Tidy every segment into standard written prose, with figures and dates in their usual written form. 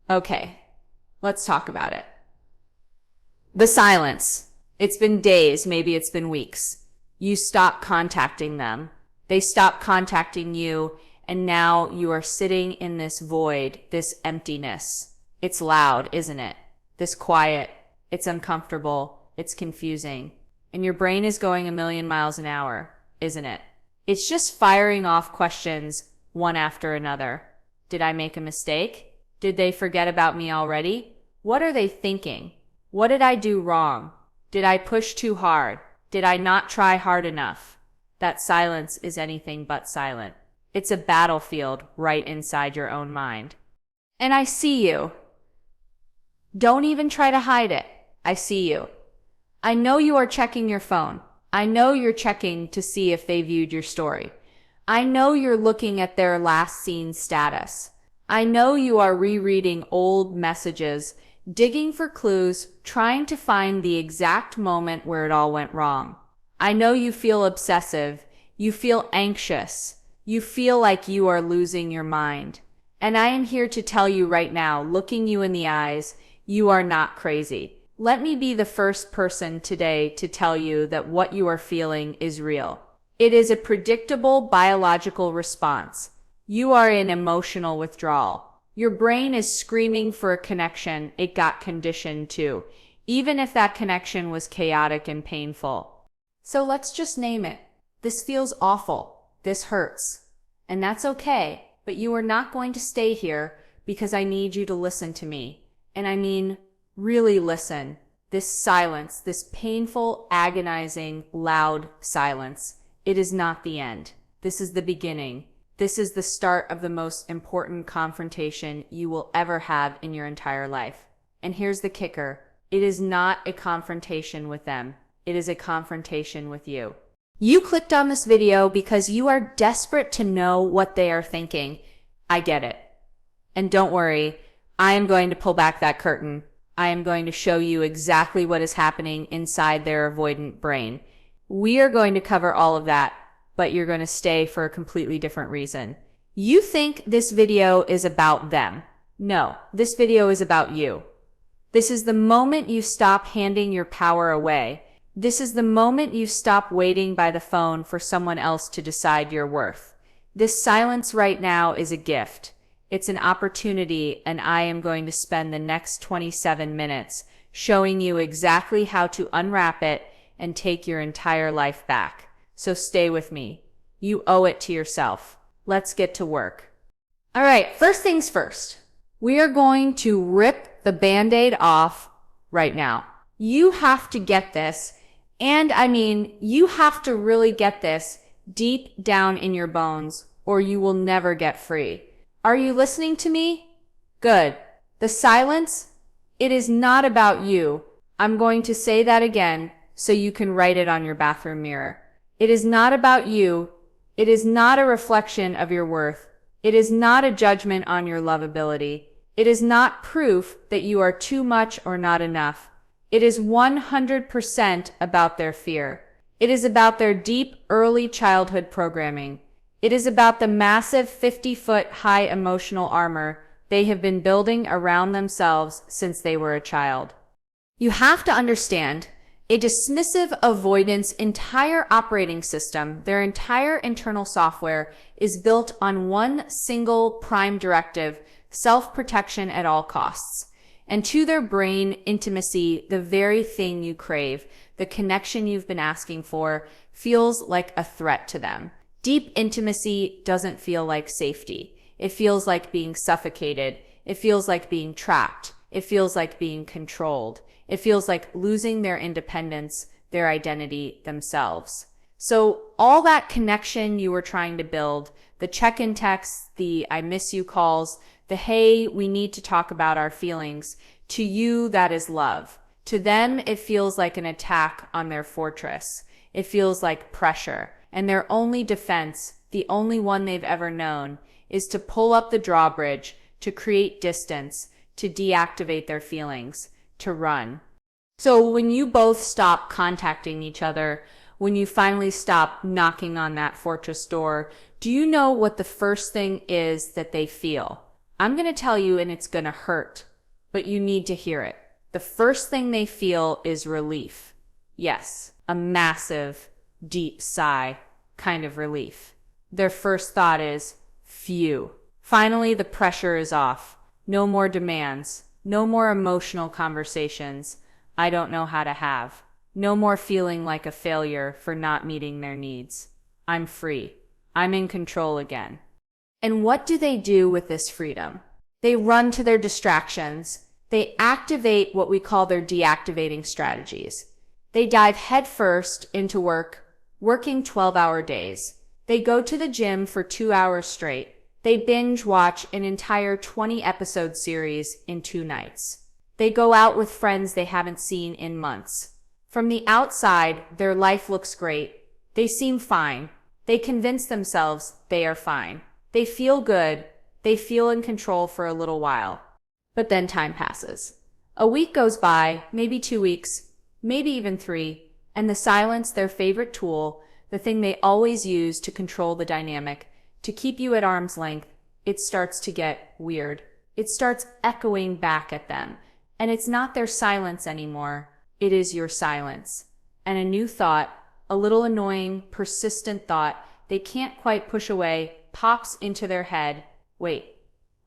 Okay, let's talk about it. The silence. It's been days, maybe it's been weeks. You stop contacting them. They stop contacting you, and now you are sitting in this void, this emptiness. It's loud, isn't it? This quiet. It's uncomfortable. It's confusing. And your brain is going a million miles an hour, isn't it? It's just firing off questions one after another. Did I make a mistake? Did they forget about me already? What are they thinking? What did I do wrong? Did I push too hard? Did I not try hard enough? That silence is anything but silent. It's a battlefield right inside your own mind. And I see you. Don't even try to hide it. I see you. I know you are checking your phone. I know you're checking to see if they viewed your story. I know you're looking at their last seen status. I know you are rereading old messages, digging for clues, trying to find the exact moment where it all went wrong. I know you feel obsessive. You feel anxious. You feel like you are losing your mind. And I am here to tell you right now, looking you in the eyes, you are not crazy. Let me be the first person today to tell you that what you are feeling is real. It is a predictable biological response. You are in emotional withdrawal. Your brain is screaming for a connection it got conditioned to, even if that connection was chaotic and painful. So let's just name it. This feels awful. This hurts. And that's okay, but you are not going to stay here because I need you to listen to me. And I mean, really listen. This silence, this painful, agonizing, loud silence, it is not the end. This is the beginning. This is the start of the most important confrontation you will ever have in your entire life. And here's the kicker. It is not a confrontation with them. It is a confrontation with you. You clicked on this video because you are desperate to know what they are thinking. I get it. And don't worry, I am going to pull back that curtain. I am going to show you exactly what is happening inside their avoidant brain. We are going to cover all of that, but you're going to stay for a completely different reason. You think this video is about them. No, this video is about you. This is the moment you stop handing your power away. This is the moment you stop waiting by the phone for someone else to decide your worth. This silence right now is a gift. It's an opportunity, and I am going to spend the next 27 minutes showing you exactly how to unwrap it and take your entire life back. So stay with me. You owe it to yourself. Let's get to work. All right, first things first. We are going to rip the Band-Aid off right now. You have to get this, and I mean, you have to really get this deep down in your bones, or you will never get free. Are you listening to me? Good. The silence, it is not about you. I'm going to say that again so you can write it on your bathroom mirror. It is not about you. It is not a reflection of your worth. It is not a judgment on your lovability. It is not proof that you are too much or not enough. It is 100% about their fear. It is about their deep early childhood programming. It is about the massive 50-foot high emotional armor they have been building around themselves since they were a child. You have to understand, a dismissive avoidant's entire operating system, their entire internal software, is built on one single prime directive: self-protection at all costs. And to their brain, intimacy, the very thing you crave, the connection you've been asking for, feels like a threat to them. Deep intimacy doesn't feel like safety. It feels like being suffocated. It feels like being trapped. It feels like being controlled. It feels like losing their independence, their identity, themselves. So all that connection you were trying to build, the check-in texts, the I miss you calls, the hey, we need to talk about our feelings, to you that is love. To them, it feels like an attack on their fortress. It feels like pressure. And their only defense, the only one they've ever known, is to pull up the drawbridge, to create distance, to deactivate their feelings, to run. So when you both stop contacting each other, when you finally stop knocking on that fortress door, do you know what the first thing is that they feel? I'm going to tell you and it's going to hurt, but you need to hear it. The first thing they feel is relief. Yes, a massive, deep sigh kind of relief. Their first thought is, phew. Finally, the pressure is off. No more demands. No more emotional conversations I don't know how to have. No more feeling like a failure for not meeting their needs. I'm free. I'm in control again. And what do they do with this freedom? They run to their distractions. They activate what we call their deactivating strategies. They dive headfirst into work, working 12-hour days. They go to the gym for 2 hours straight. They binge watch an entire 20-episode series in 2 nights. They go out with friends they haven't seen in months. From the outside, their life looks great. They seem fine. They convince themselves they are fine. They feel good. They feel in control for a little while. But then time passes. A week goes by, maybe 2 weeks, maybe even 3, and the silence, their favorite tool, the thing they always use to control the dynamic, to keep you at arm's length, it starts to get weird. It starts echoing back at them. And it's not their silence anymore. It is your silence. And a new thought, a little annoying, persistent thought they can't quite push away, pops into their head. Wait,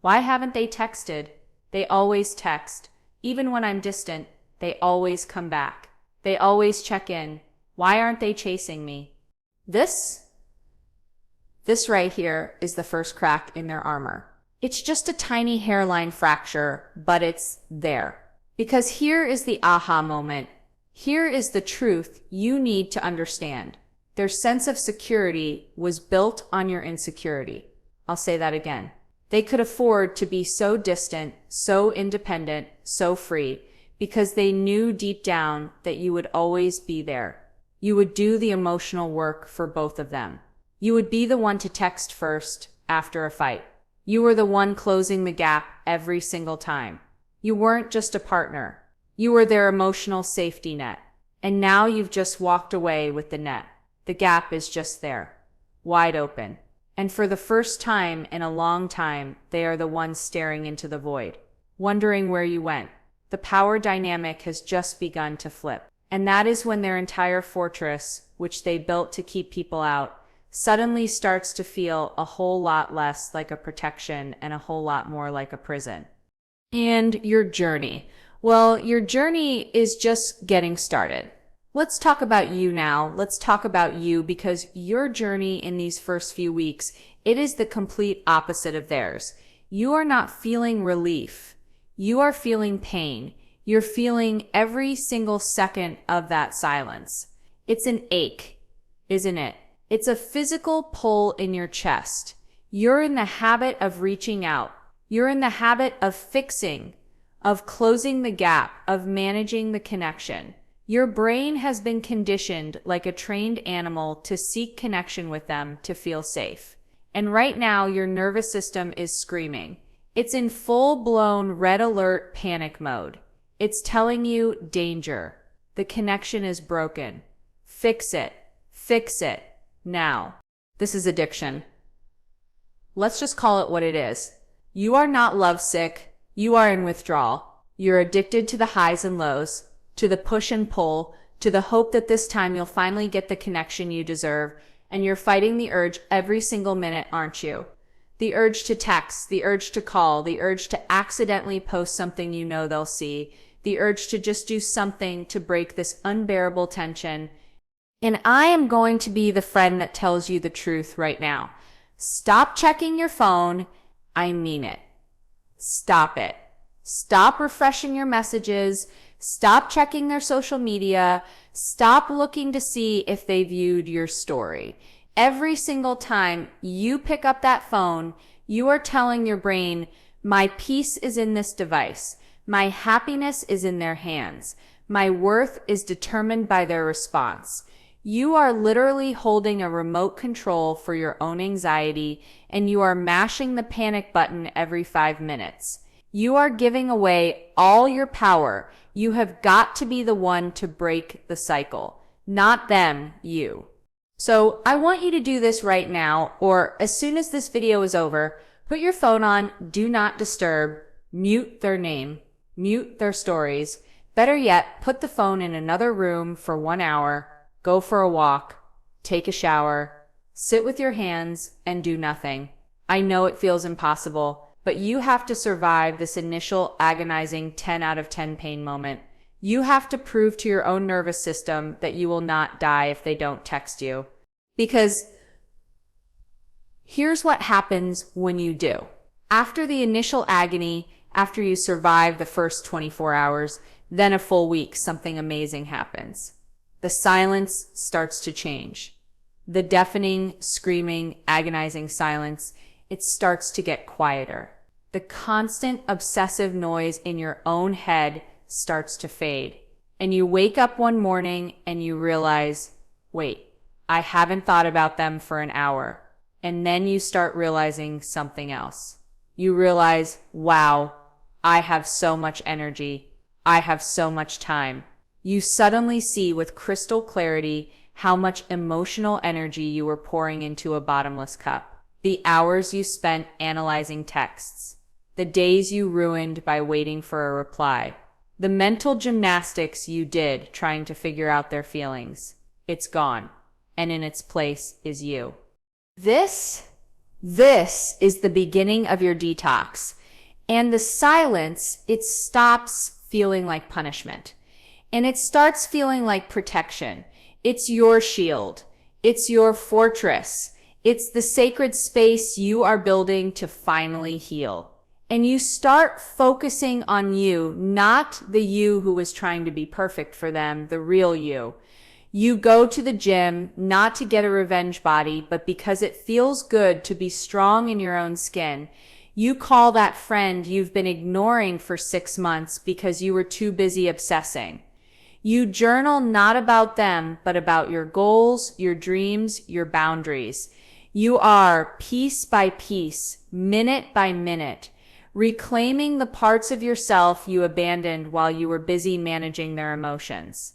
why haven't they texted? They always text. Even when I'm distant, they always come back. They always check in. Why aren't they chasing me? This right here is the first crack in their armor. It's just a tiny hairline fracture, but it's there. Because here is the aha moment. Here is the truth you need to understand. Their sense of security was built on your insecurity. I'll say that again. They could afford to be so distant, so independent, so free, because they knew deep down that you would always be there. You would do the emotional work for both of them. You would be the one to text first after a fight. You were the one closing the gap every single time. You weren't just a partner. You were their emotional safety net. And now you've just walked away with the net. The gap is just there, wide open. And for the first time in a long time, they are the ones staring into the void, wondering where you went. The power dynamic has just begun to flip. And that is when their entire fortress, which they built to keep people out, suddenly starts to feel a whole lot less like a protection and a whole lot more like a prison. And your journey. Well, your journey is just getting started. Let's talk about you now. Let's talk about you, because your journey in these first few weeks, it is the complete opposite of theirs. You are not feeling relief. You are feeling pain. You're feeling every single second of that silence. It's an ache, isn't it? It's a physical pull in your chest. You're in the habit of reaching out. You're in the habit of fixing, of closing the gap, of managing the connection. Your brain has been conditioned like a trained animal to seek connection with them to feel safe. And right now, your nervous system is screaming. It's in full-blown red alert panic mode. It's telling you danger. The connection is broken. Fix it. Fix it. Now. This is addiction. Let's just call it what it is. You are not lovesick. You are in withdrawal. You're addicted to the highs and lows, to the push and pull, to the hope that this time you'll finally get the connection you deserve, and you're fighting the urge every single minute, aren't you? The urge to text, the urge to call, the urge to accidentally post something you know they'll see, the urge to just do something to break this unbearable tension. And I am going to be the friend that tells you the truth right now. Stop checking your phone. I mean it. Stop it. Stop refreshing your messages. Stop checking their social media. Stop looking to see if they viewed your story. Every single time you pick up that phone, you are telling your brain, my peace is in this device. My happiness is in their hands. My worth is determined by their response. You are literally holding a remote control for your own anxiety, and you are mashing the panic button every 5 minutes. You are giving away all your power. You have got to be the one to break the cycle, not them, you. So I want you to do this right now, or as soon as this video is over, Put your phone on Do Not Disturb, mute their name, mute their stories. Better yet, put the phone in another room for 1 hour, go for a walk, take a shower, sit with your hands, and do nothing. I know it feels impossible, but you have to survive this initial agonizing 10 out of 10 pain moment. You have to prove to your own nervous system that you will not die if they don't text you. Because here's what happens when you do. After the initial agony, after you survive the first 24 hours, then a full week, something amazing happens. The silence starts to change. The deafening, screaming, agonizing silence, it starts to get quieter. The constant obsessive noise in your own head starts to fade. And you wake up one morning and you realize, wait, I haven't thought about them for an hour. And then you start realizing something else. You realize, wow, I have so much energy. I have so much time. You suddenly see with crystal clarity how much emotional energy you were pouring into a bottomless cup. The hours you spent analyzing texts. The days you ruined by waiting for a reply. The mental gymnastics you did trying to figure out their feelings. It's gone. And in its place is you. This is the beginning of your detox. And the silence, it stops feeling like punishment. And it starts feeling like protection. It's your shield. It's your fortress. It's the sacred space you are building to finally heal. And you start focusing on you, not the you who was trying to be perfect for them, the real you. You go to the gym, not to get a revenge body, but because it feels good to be strong in your own skin. You call that friend you've been ignoring for 6 months because you were too busy obsessing. You journal not about them, but about your goals, your dreams, your boundaries. You are, piece by piece, minute by minute, reclaiming the parts of yourself you abandoned while you were busy managing their emotions.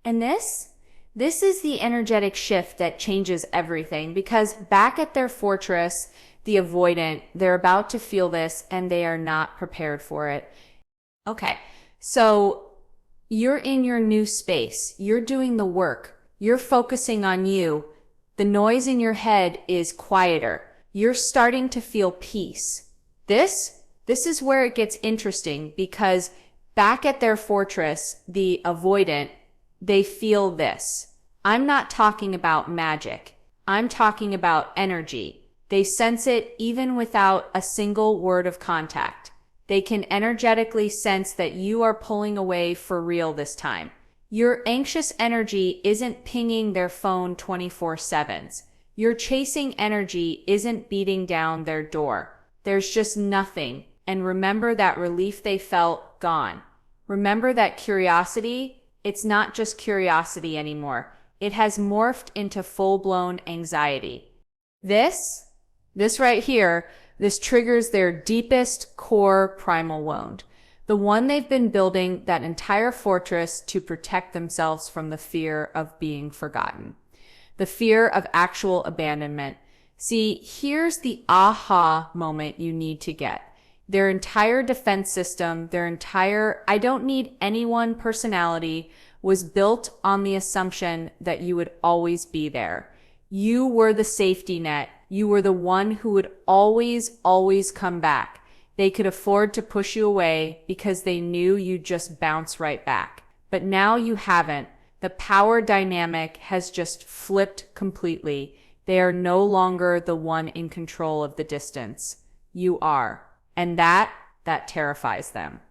And this is the energetic shift that changes everything, because back at their fortress, the avoidant, they're about to feel this and they are not prepared for it. Okay, so you're in your new space. You're doing the work. You're focusing on you. The noise in your head is quieter. You're starting to feel peace. This is where it gets interesting, because back at their fortress, the avoidant, they feel this. I'm not talking about magic. I'm talking about energy. They sense it even without a single word of contact. They can energetically sense that you are pulling away for real this time. Your anxious energy isn't pinging their phone 24/7. Your chasing energy isn't beating down their door. There's just nothing. And remember that relief they felt gone. Remember that curiosity, it's not just curiosity anymore. It has morphed into full-blown anxiety. This right here, this triggers their deepest core primal wound. The one they've been building that entire fortress to protect themselves from the fear of being forgotten. The fear of actual abandonment. See, here's the aha moment you need to get. Their entire defense system, their entire I don't need anyone personality was built on the assumption that you would always be there. You were the safety net. You were the one who would always, always come back. They could afford to push you away because they knew you'd just bounce right back. But now you haven't. The power dynamic has just flipped completely. They are no longer the one in control of the distance. You are. And that terrifies them.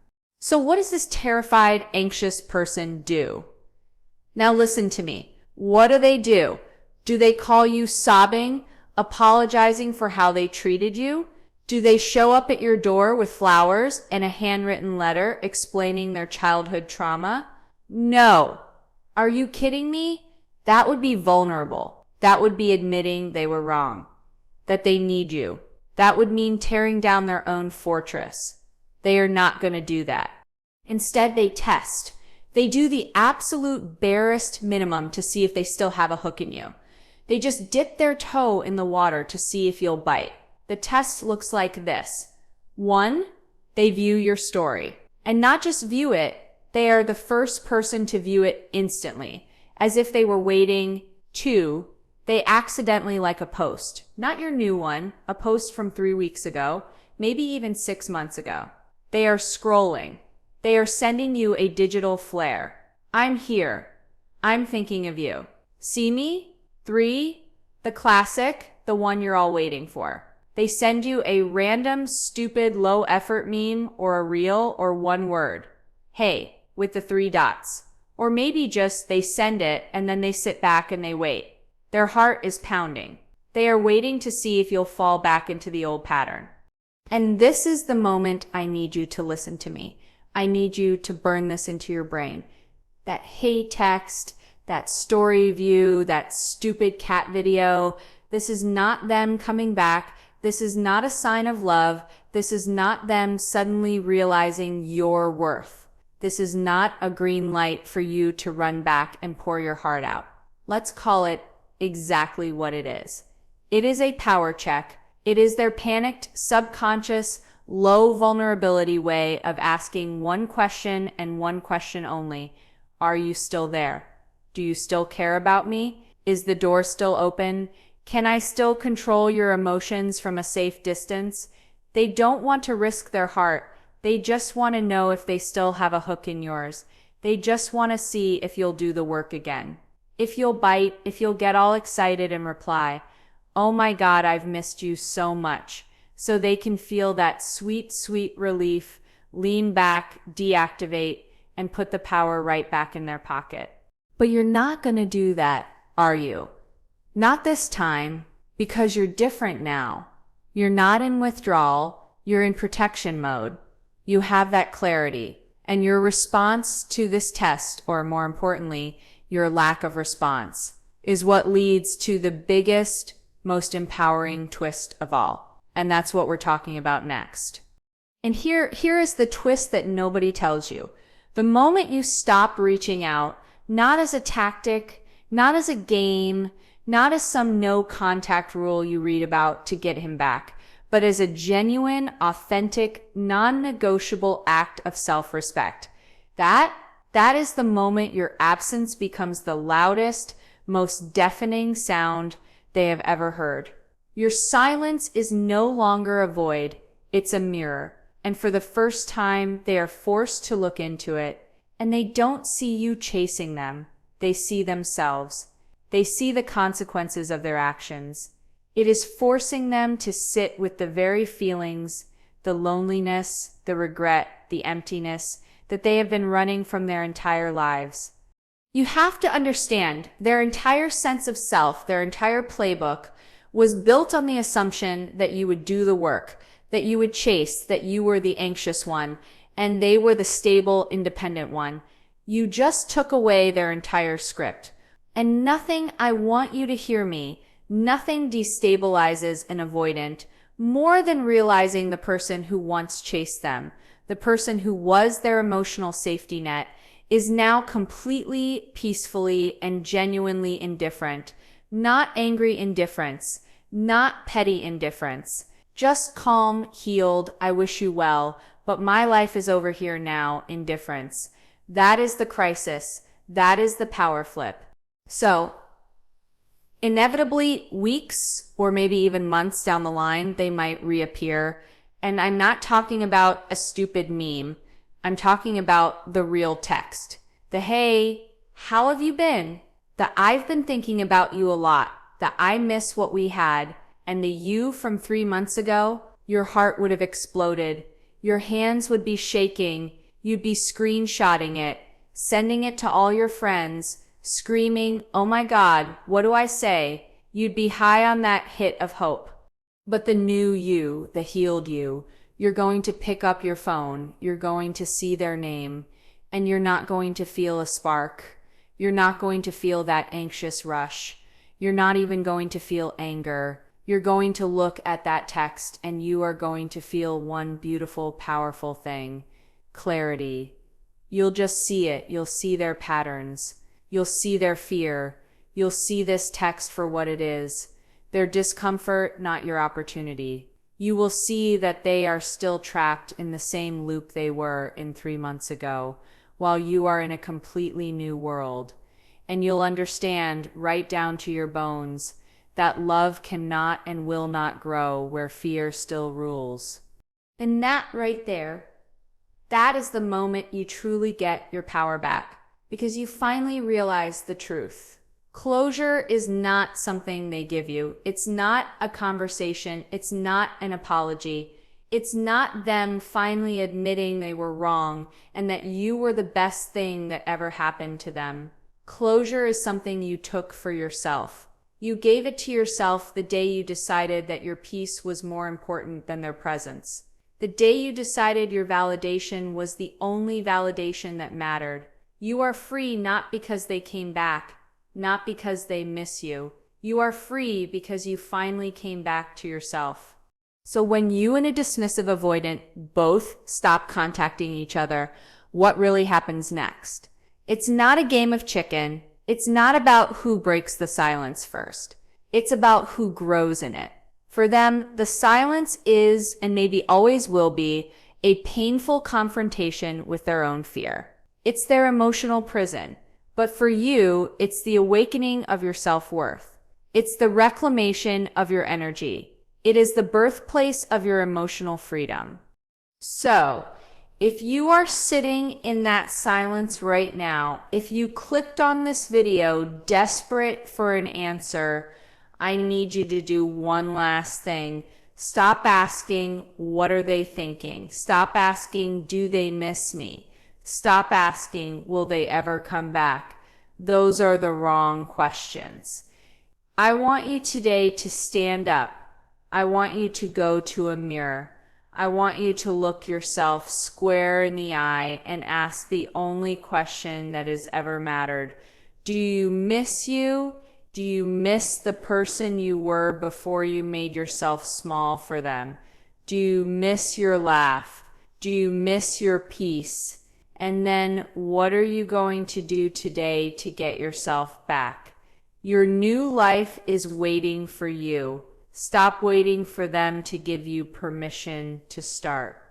So what does this terrified, anxious person do? Now listen to me. What do? Do they call you sobbing, apologizing for how they treated you? Do they show up at your door with flowers and a handwritten letter explaining their childhood trauma? No. Are you kidding me? That would be vulnerable. That would be admitting they were wrong, that they need you. That would mean tearing down their own fortress. They are not going to do that. Instead, they test. They do the absolute barest minimum to see if they still have a hook in you. They just dip their toe in the water to see if you'll bite. The test looks like this. 1, they view your story. And not just view it, they are the first person to view it instantly, as if they were waiting. 2, they accidentally like a post. Not your new one, a post from 3 weeks ago, maybe even 6 months ago. They are scrolling. They are sending you a digital flare. I'm here. I'm thinking of you. See me? 3, the classic, the one you're all waiting for. They send you a random, stupid, low-effort meme or a reel or one word. Hey, with the 3 dots. Or maybe just they send it and then they sit back and they wait. Their heart is pounding. They are waiting to see if you'll fall back into the old pattern. And this is the moment I need you to listen to me. I need you to burn this into your brain. That hey text, that story view, that stupid cat video. This is not them coming back. This is not a sign of love. This is not them suddenly realizing your worth. This is not a green light for you to run back and pour your heart out. Let's call it exactly what it is. It is a power check. It is their panicked, subconscious, low vulnerability way of asking one question and one question only. Are you still there? Do you still care about me? Is the door still open? Can I still control your emotions from a safe distance? They don't want to risk their heart. They just want to know if they still have a hook in yours. They just want to see if you'll do the work again. If you'll bite, if you'll get all excited and reply, oh my God, I've missed you so much. So they can feel that sweet, sweet relief, lean back, deactivate, and put the power right back in their pocket. But you're not going to do that, are you? Not this time, because you're different now. You're not in withdrawal, you're in protection mode. You have that clarity, and your response to this test, or more importantly, your lack of response, is what leads to the biggest, most empowering twist of all. And that's what we're talking about next. And here is the twist that nobody tells you. The moment you stop reaching out, not as a tactic, not as a game, not as some no contact rule you read about to get him back, but as a genuine, authentic, non-negotiable act of self-respect. That is the moment your absence becomes the loudest, most deafening sound they have ever heard. Your silence is no longer a void, it's a mirror. And for the first time, they are forced to look into it, and they don't see you chasing them. They see themselves. They see the consequences of their actions. It is forcing them to sit with the very feelings, the loneliness, the regret, the emptiness that they have been running from their entire lives. You have to understand, their entire sense of self, their entire playbook, was built on the assumption that you would do the work, that you would chase, that you were the anxious one, and they were the stable, independent one. You just took away their entire script. And nothing, I want you to hear me, nothing destabilizes an avoidant more than realizing the person who once chased them, the person who was their emotional safety net, is now completely, peacefully, and genuinely indifferent. Not angry indifference, not petty indifference, just calm, healed, I wish you well, but my life is over here now, indifference. That is the crisis. That is the power flip. So, inevitably, weeks or maybe even months down the line, they might reappear. And I'm not talking about a stupid meme. I'm talking about the real text. The hey, how have you been? The I've been thinking about you a lot. The I miss what we had. And the you from 3 months ago, your heart would have exploded. Your hands would be shaking. You'd be screenshotting it, sending it to all your friends, screaming, oh my God, what do I say? You'd be high on that hit of hope. But the new you, the healed you, you're going to pick up your phone, you're going to see their name, and you're not going to feel a spark. You're not going to feel that anxious rush. You're not even going to feel anger. You're going to look at that text and you are going to feel one beautiful, powerful thing. Clarity. You'll just see it. You'll see their patterns. You'll see their fear. You'll see this text for what it is. Their discomfort, not your opportunity. you will see that they are still trapped in the same loop they were in 3 months ago, while you are in a completely new world. And you'll understand right down to your bones that love cannot and will not grow where fear still rules. And that right there, that is the moment you truly get your power back, because you finally realize the truth. Closure is not something they give you. It's not a conversation. It's not an apology. It's not them finally admitting they were wrong and that you were the best thing that ever happened to them. Closure is something you took for yourself. You gave it to yourself the day you decided that your peace was more important than their presence. The day you decided your validation was the only validation that mattered. You are free not because they came back, not because they miss you. You are free because you finally came back to yourself. So when you and a dismissive avoidant both stop contacting each other, what really happens next? It's not a game of chicken. It's not about who breaks the silence first. It's about who grows in it. For them, the silence is, and maybe always will be, a painful confrontation with their own fear. It's their emotional prison. But for you, it's the awakening of your self-worth. It's the reclamation of your energy. It is the birthplace of your emotional freedom. So, if you are sitting in that silence right now, if you clicked on this video desperate for an answer, I need you to do one last thing. Stop asking, what are they thinking? Stop asking, do they miss me? Stop asking, will they ever come back? Those are the wrong questions. I want you today to stand up. I want you to go to a mirror. I want you to look yourself square in the eye and ask the only question that has ever mattered. Do you miss you? Do you miss the person you were before you made yourself small for them? Do you miss your laugh? Do you miss your peace? And then what are you going to do today to get yourself back? Your new life is waiting for you. Stop waiting for them to give you permission to start.